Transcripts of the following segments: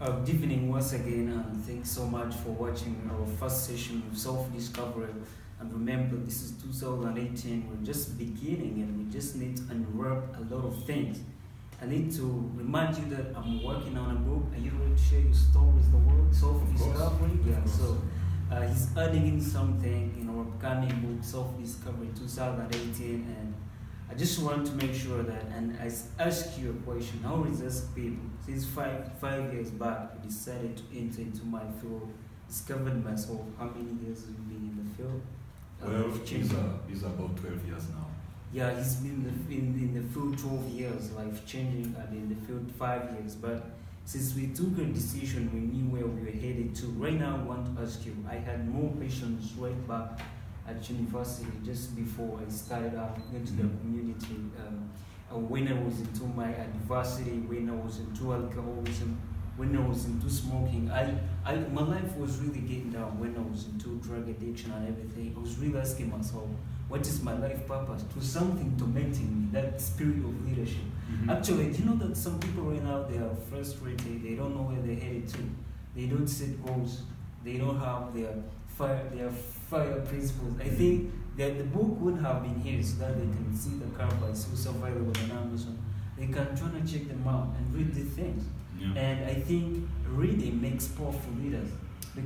Good evening once again, and thanks so much for watching our first session of self-discovery. And remember, this is 2018. We're just beginning, and we just need to unwrap a lot of things. I need to remind you that I'm working on a book. Are you ready to share your story with the world? Self-discovery. Yeah. So he's adding in something in our upcoming book, Self-Discovery 2018, and I just want to make sure that, and I ask you a question. I always ask people, since five years back, I decided to enter into my field, discovered myself. How many years have you been in the field? Well, he's about 12 years now. Yeah, he's been in the field 12 years, life changing, and in the field 5 years. But since we took a decision, we knew where we were headed to. Right now, I want to ask you, I had more patience right back at university just before I started out into the community. When I was into my adversity, when I was into alcoholism, when I was into smoking, my life was really getting down. When I was into drug addiction and everything, I was really asking myself, what is my life purpose? To something tormenting me, that spirit of leadership. Actually, do you know that some people right now, they are frustrated, they don't know where they're headed to. They don't set goals, they don't have their fire principles. I think that the book would have been here so that they can see the cards who's available on Amazon. They can try to check them out and read the things. Yeah. And I think reading makes powerful leaders.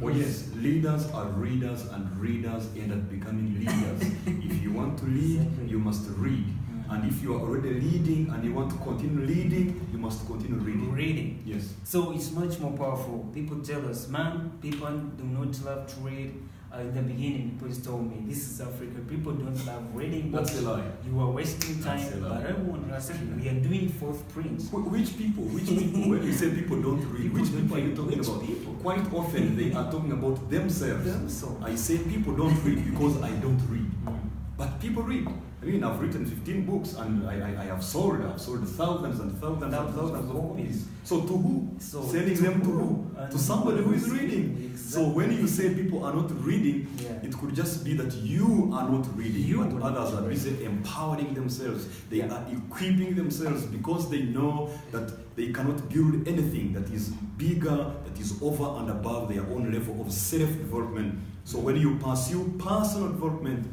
Oh yes, leaders are readers, and readers end up becoming leaders. If you want to lead, exactly, you must read. And if you are already leading and you want to continue leading, you must continue reading. Yes. So it's much more powerful. People tell us, man, people do not love to read. In the beginning, people told me, this is Africa, people don't love reading. That's a lie. You are wasting time. But everyone is saying, we are doing fourth prints. Which people? Which people? When you say people don't read, which people are you talking about? People? Quite often, they are talking about themselves. I say people don't read because I don't read. But people read. I mean, I've written 15 books and I have sold thousands and thousands of copies. So to who? Selling them to who? To somebody who is reading. Exactly. So when you say people are not reading, it could just be that you are not reading, but others are busy empowering themselves. They are equipping themselves because they know that they cannot build anything that is bigger, that is over and above their own level of self-development. So when you pursue personal development,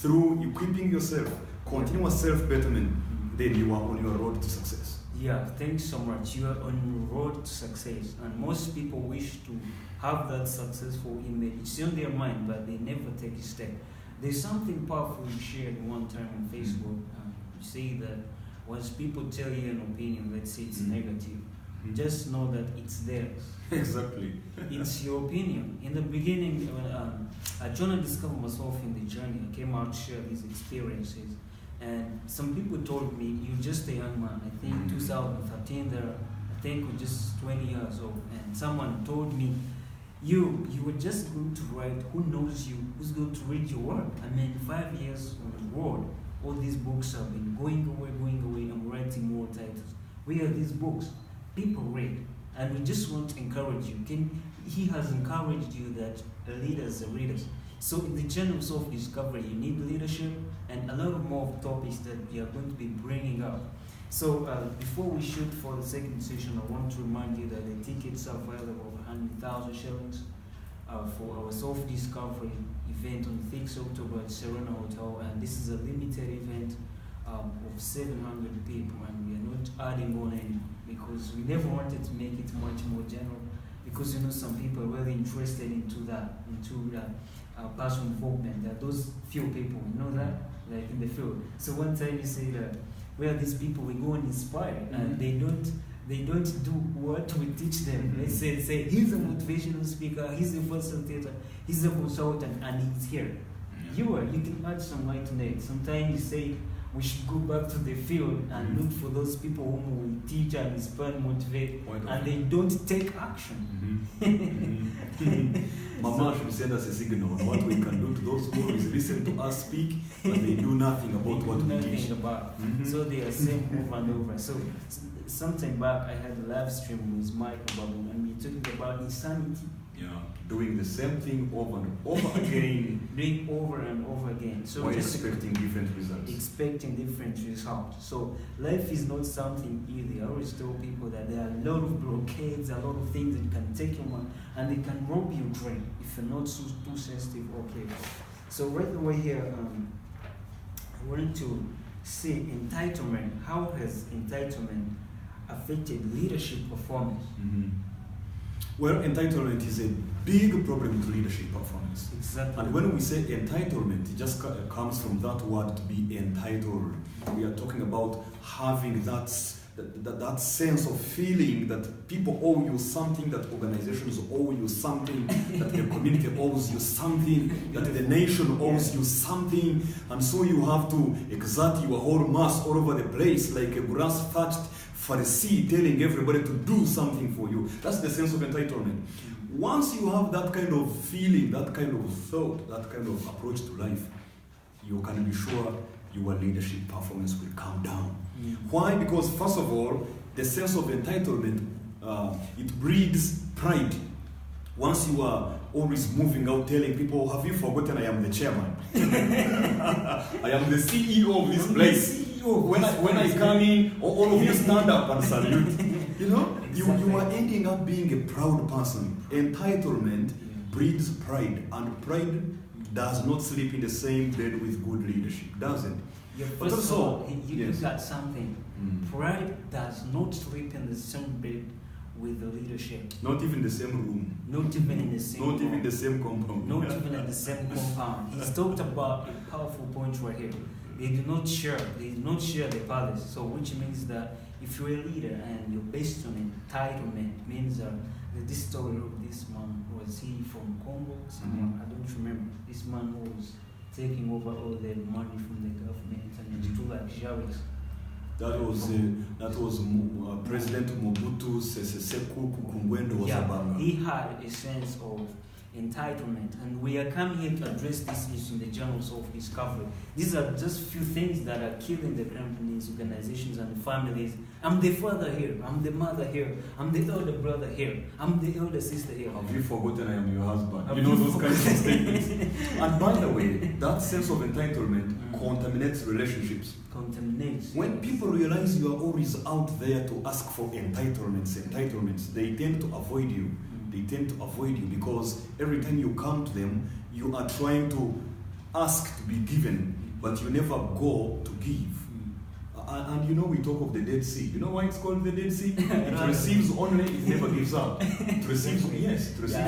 through equipping yourself, continuous self-betterment, then you are on your road to success. Yeah, thanks so much. You are on your road to success. And most people wish to have that successful image. It's on their mind, but they never take a step. There's something powerful you shared one time on Facebook. You say that once people tell you an opinion, let's say it's negative, just know that it's theirs. Exactly. It's your opinion. In the beginning, when I tried to discover myself in the journey, I came out to share these experiences. And some people told me, you're just a young man. I think 2013 there, I think we're just 20 years old. And someone told me, you were just going to write, who knows you, who's going to read your work? I mean, 5 years on the road, all these books have been going away, I'm writing more titles. Where are these books? People read, and we just want to encourage you. He has encouraged you that leaders are readers. So in the journey of self-discovery, you need leadership and a lot more topics that we are going to be bringing up. So before we shoot for the second session, I want to remind you that the tickets are available for 100,000 shillings for our self-discovery event on 6th October at Serena Hotel, and this is a limited event of 700 people, and we are not adding on any, because we never wanted to make it much more general, because some people are really interested into personal involvement. There are those few people, that, like in the field. So one time you say that, these people we go and inspire, and they don't do what we teach them. They say he's a motivational speaker, he's a facilitator, he's a consultant, and he's here. You can add some light on it. Sometimes you say we should go back to the field and look for those people whom we teach and inspire and motivate, and they don't take action. Mama should send us a signal on what we can do to those who listen to us speak, but they do nothing about what we teach. So they are saying over and over. So sometime back, I had a live stream with Mike Babu, and we talking about insanity. Yeah, doing the same thing over and over again. Doing over and over again. So while just expecting different results. Expecting different results. So life is not something easy. I always tell people that there are a lot of blockades, a lot of things that can take you on, and they can rob your dream if you're not too sensitive or careful. So right away here, I wanted to see entitlement. How has entitlement affected leadership performance? Mm-hmm. Well, entitlement is a big problem to leadership performance. Exactly. And when we say entitlement, it just comes from that word to be entitled. We are talking about having that sense of feeling that people owe you something, that organizations owe you something, that the community owes you something, that the nation owes you something, and so you have to exert your whole mass all over the place like a grass-thatched Pharisee telling everybody to do something for you. That's the sense of entitlement. Once you have that kind of feeling, that kind of thought, that kind of approach to life, you can be sure your leadership performance will come down. Why? Because first of all, the sense of entitlement, it breeds pride. Once you are always moving out telling people, have you forgotten I am the chairman? I am the CEO of this place. When I come in, all of you stand up and salute. You know, you are ending up being a proud person. Entitlement breeds pride, and pride does not sleep in the same bed with good leadership, does it? Yeah, but also, you got something. Pride does not sleep in the same bed with the leadership. Not even the same room. Not even in the same Not even the same compound. Not even in the same compound. He's talked about a powerful point right here. They do not share the palace. So which means that if you're a leader and you're based on entitlement, means that this story of this man, was he from Congo? I don't remember. This man was taking over all the money from the government and it's too luxurious. That was President Mobutu Sese Seko Kungwendo Wazabanga. He had a sense of entitlement, and we are coming here to address this issue in the journals of discovery. These are just few things that are killing the companies, organizations, and families. I'm the father here, I'm the mother here, I'm the elder brother here, I'm the elder sister here. Have you forgotten I am your husband? You know those kinds of statements. And by the way, that sense of entitlement contaminates relationships. When people realize you are always out there to ask for entitlements, they tend to avoid you. They tend to avoid you because every time you come to them, you are trying to ask to be given, but you never go to give. And you know, we talk of the Dead Sea. You know why it's called the Dead Sea? It receives only, it never gives up. It receives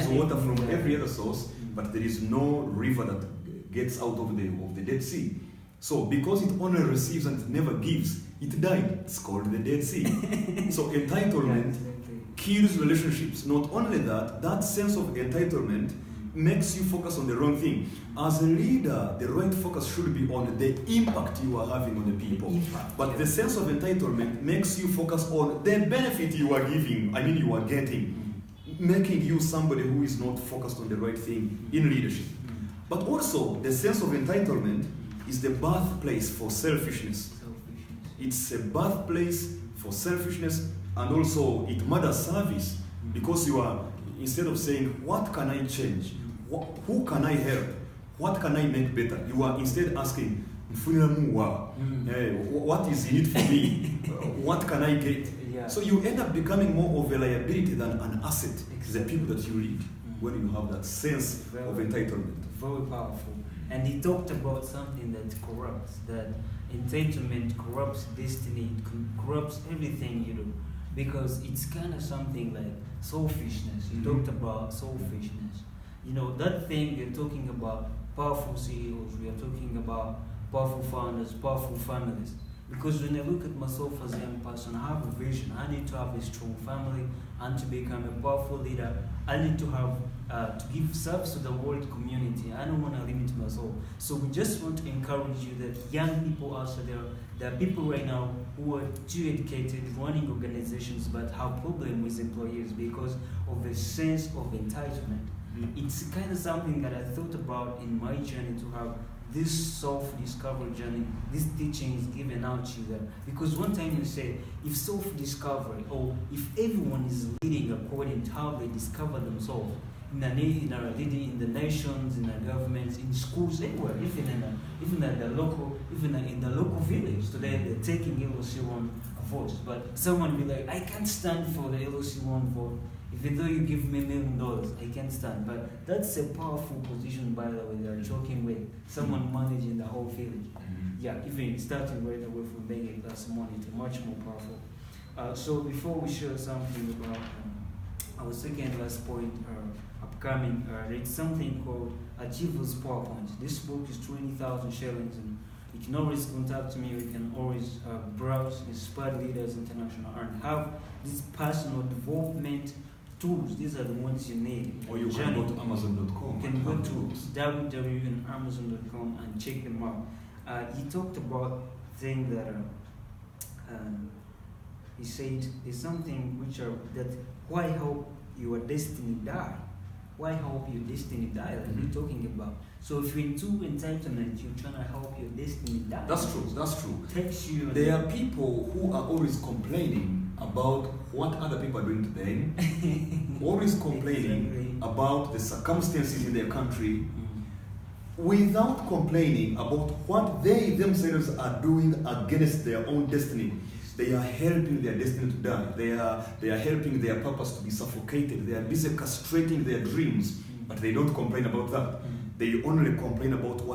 water from every other source, but there is no river that gets out of the Dead Sea. So because it only receives and it never gives, it died. It's called the Dead Sea. So entitlement kills relationships. Not only that, that sense of entitlement makes you focus on the wrong thing. As a leader, the right focus should be on the impact you are having on the people. But the sense of entitlement makes you focus on the benefit you are giving, you are getting, making you somebody who is not focused on the right thing in leadership. But also, the sense of entitlement is the birthplace for selfishness. It's a birthplace for selfishness, and also it murders service, because you are, instead of saying, what can I change? Who can I help? What can I make better? You are instead asking, what is in it for me? What can I get? So you end up becoming more of a liability than an asset to the people that you lead when you have that sense of entitlement. Very powerful. And he talked about something that corrupts, that entitlement corrupts destiny, it corrupts everything you do. Because it's kind of something like selfishness. You talked about selfishness. You know, that thing you're talking about, powerful CEOs, we are talking about powerful founders, powerful families. Because when I look at myself as a young person, I have a vision. I need to have a strong family, and to become a powerful leader, I need to have to give service to the world community. I don't want to limit myself. So we just want to encourage you that young people also there are people right now who are too educated, running organizations, but have problem with employees because of a sense of entitlement. It's kind of something that I thought about in my journey to have this self-discovery journey, this teaching is given out to you there. Because one time you said, if self-discovery, or if everyone is leading according to how they discover themselves, in the nations, in the governments, in schools, everywhere, even in the local village. Today they're taking LOC1 votes, but someone be like, I can't stand for the LOC1 vote. Even though you give me $1 million, I can't stand. But that's a powerful position, by the way. They're talking with someone managing the whole village. Yeah, even starting right away from being a class monitor, much more powerful. So before we share something about our second last point, upcoming, it's something called Achievers PowerPoint. This book is 20,000 shillings, and you can always contact me. You can always browse Inspired Leaders International and have this personal development tools. These are the ones you need. Or you can go to Amazon.com. You can go to www.amazon.com and check them out. He talked about things that he said is something which are that why hope your destiny die? Why hope your destiny die? Like we're talking about. So if you're into entitlement, you're trying to help your destiny die. That's true. That's true. Takes you. There are people who are always complaining about what other people are doing to them, always complaining about the circumstances in their country, without complaining about what they themselves are doing against their own destiny. They are helping their destiny to die. They are helping their purpose to be suffocated. They are busy castrating their dreams, but they don't complain about that. They only complain about what